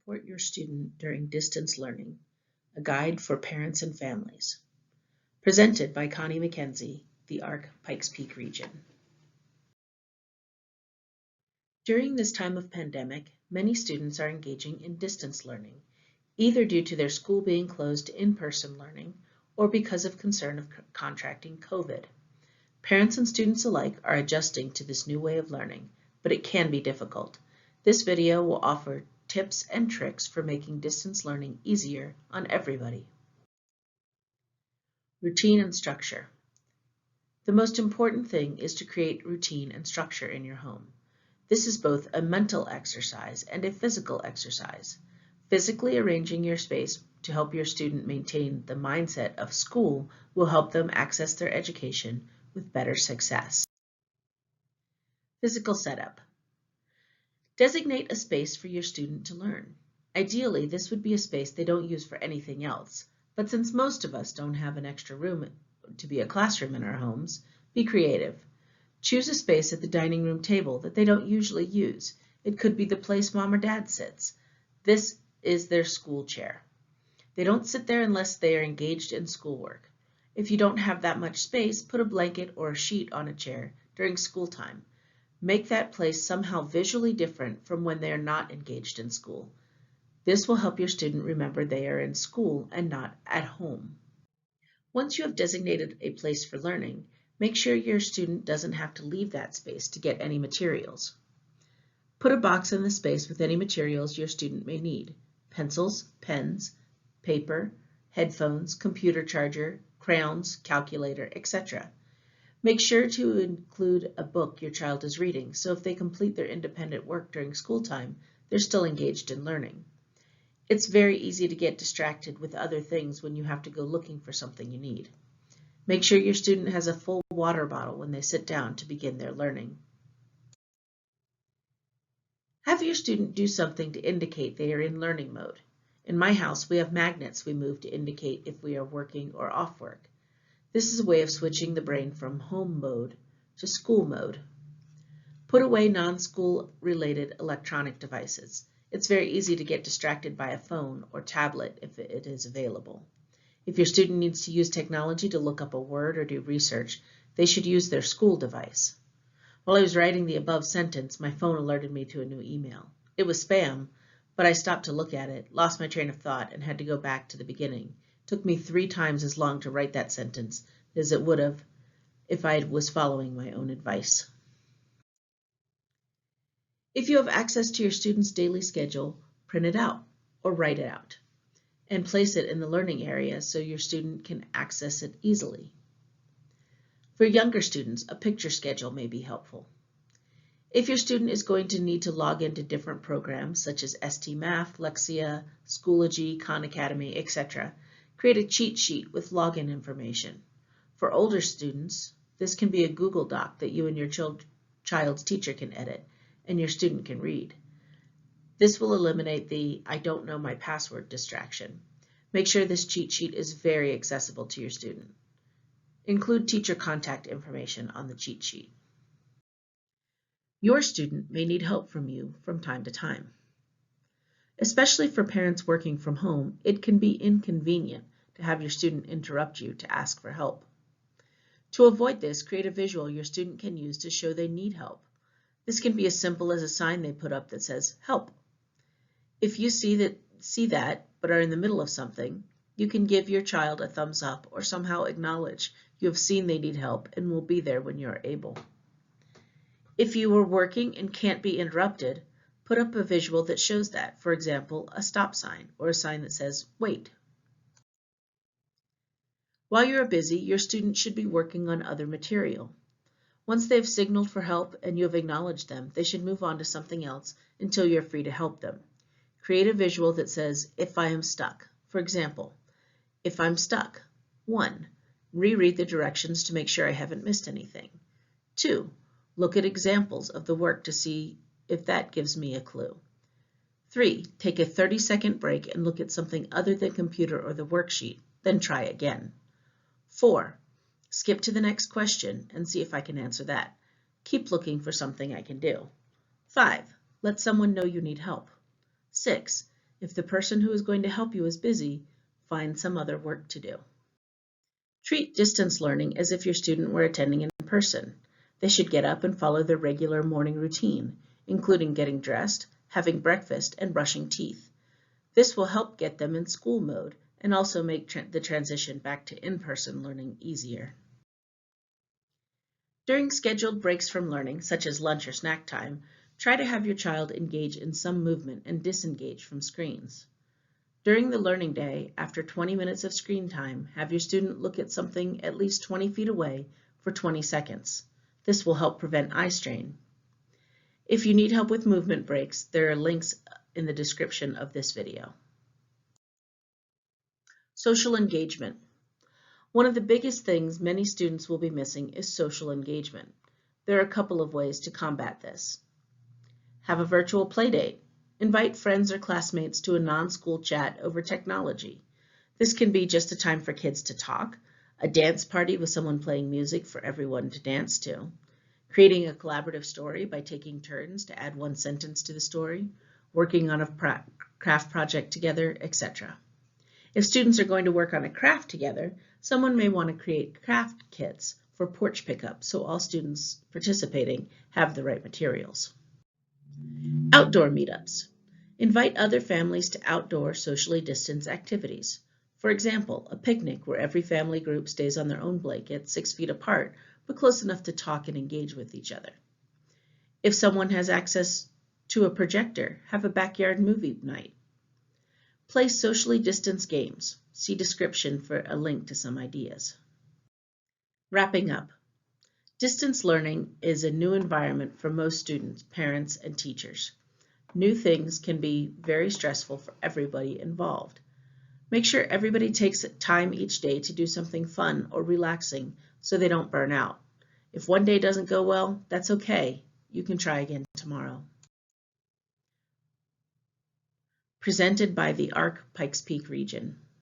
Support your student during distance learning, a guide for parents and families. Presented by Connie McKenzie, the ARC Pikes Peak region. During this time of pandemic, many students are engaging in distance learning, either due to their school being closed to in-person learning or because of concern of contracting COVID. Parents and students alike are adjusting to this new way of learning, but it can be difficult. This video will offer tips and tricks for making distance learning easier on everybody. Routine and structure. The most important thing is to create routine and structure in your home. This is both a mental exercise and a physical exercise. Physically arranging your space to help your student maintain the mindset of school will help them access their education with better success. Physical setup. Designate a space for your student to learn. Ideally, this would be a space they don't use for anything else, but since most of us don't have an extra room to be a classroom in our homes, be creative. Choose a space at the dining room table that they don't usually use. It could be the place mom or dad sits. This is their school chair. They don't sit there unless they are engaged in schoolwork. If you don't have that much space, put a blanket or a sheet on a chair during school time. Make that place somehow visually different from when they are not engaged in school. This will help your student remember they are in school and not at home. Once you have designated a place for learning, make sure your student doesn't have to leave that space to get any materials. Put a box in the space with any materials your student may need: pencils, pens, paper, headphones, computer charger, crayons, calculator, etc. Make sure to include a book your child is reading, so if they complete their independent work during school time, they're still engaged in learning. It's very easy to get distracted with other things when you have to go looking for something you need. Make sure your student has a full water bottle when they sit down to begin their learning. Have your student do something to indicate they are in learning mode. In my house, we have magnets we move to indicate if we are working or off work. This is a way of switching the brain from home mode to school mode. Put away non-school related electronic devices. It's very easy to get distracted by a phone or tablet if it is available. If your student needs to use technology to look up a word or do research, they should use their school device. While I was writing the above sentence, my phone alerted me to a new email. It was spam, but I stopped to look at it, lost my train of thought, and had to go back to the beginning. It took me 3 times as long to write that sentence as it would have if I was following my own advice. If you have access to your student's daily schedule, print it out or write it out and place it in the learning area so your student can access it easily. For younger students, a picture schedule may be helpful. If your student is going to need to log into different programs such as ST Math, Lexia, Schoology, Khan Academy, etc., create a cheat sheet with login information. For older students, this can be a Google Doc that you and your child's teacher can edit and your student can read. This will eliminate the "I don't know my password" distraction. Make sure this cheat sheet is very accessible to your student. Include teacher contact information on the cheat sheet. Your student may need help from you from time to time. Especially for parents working from home, it can be inconvenient to have your student interrupt you to ask for help. To avoid this, create a visual your student can use to show they need help. This can be as simple as a sign they put up that says, "Help." If you see that but are in the middle of something, you can give your child a thumbs up or somehow acknowledge you have seen they need help and will be there when you are able. If you are working and can't be interrupted, put up a visual that shows that, for example, a stop sign or a sign that says, "Wait." While you are busy, your student should be working on other material. Once they have signaled for help and you have acknowledged them, they should move on to something else until you're free to help them. Create a visual that says, "If I am stuck." For example, if I'm stuck, 1. Reread the directions to make sure I haven't missed anything. 2. Look at examples of the work to see if that gives me a clue. 3. Take a 30-second break and look at something other than computer or the worksheet, then try again. 4. Skip to the next question and see if I can answer that. Keep looking for something I can do. 5. Let someone know you need help. 6. If the person who is going to help you is busy, find some other work to do. Treat distance learning as if your student were attending in person. They should get up and follow their regular morning routine, including getting dressed, having breakfast, and brushing teeth. This will help get them in school mode and also make the transition back to in-person learning easier. During scheduled breaks from learning, such as lunch or snack time, try to have your child engage in some movement and disengage from screens. During the learning day, after 20 minutes of screen time, have your student look at something at least 20 feet away for 20 seconds. This will help prevent eye strain. If you need help with movement breaks, there are links in the description of this video. Social engagement. One of the biggest things many students will be missing is social engagement. There are a couple of ways to combat this. Have a virtual playdate. Invite friends or classmates to a non-school chat over technology. This can be just a time for kids to talk, a dance party with someone playing music for everyone to dance to, creating a collaborative story by taking turns to add one sentence to the story, working on a craft project together, etc. If students are going to work on a craft together, someone may want to create craft kits for porch pickup so all students participating have the right materials. Outdoor meetups. Invite other families to outdoor socially distanced activities. For example, a picnic where every family group stays on their own blanket 6 feet apart, but close enough to talk and engage with each other. If someone has access to a projector, have a backyard movie night. Play socially distanced games. See description for a link to some ideas. Wrapping up. Distance learning is a new environment for most students, parents, and teachers. New things can be very stressful for everybody involved. Make sure everybody takes time each day to do something fun or relaxing so they don't burn out. If one day doesn't go well, that's okay. You can try again tomorrow. Presented by the ARC Pikes Peak region.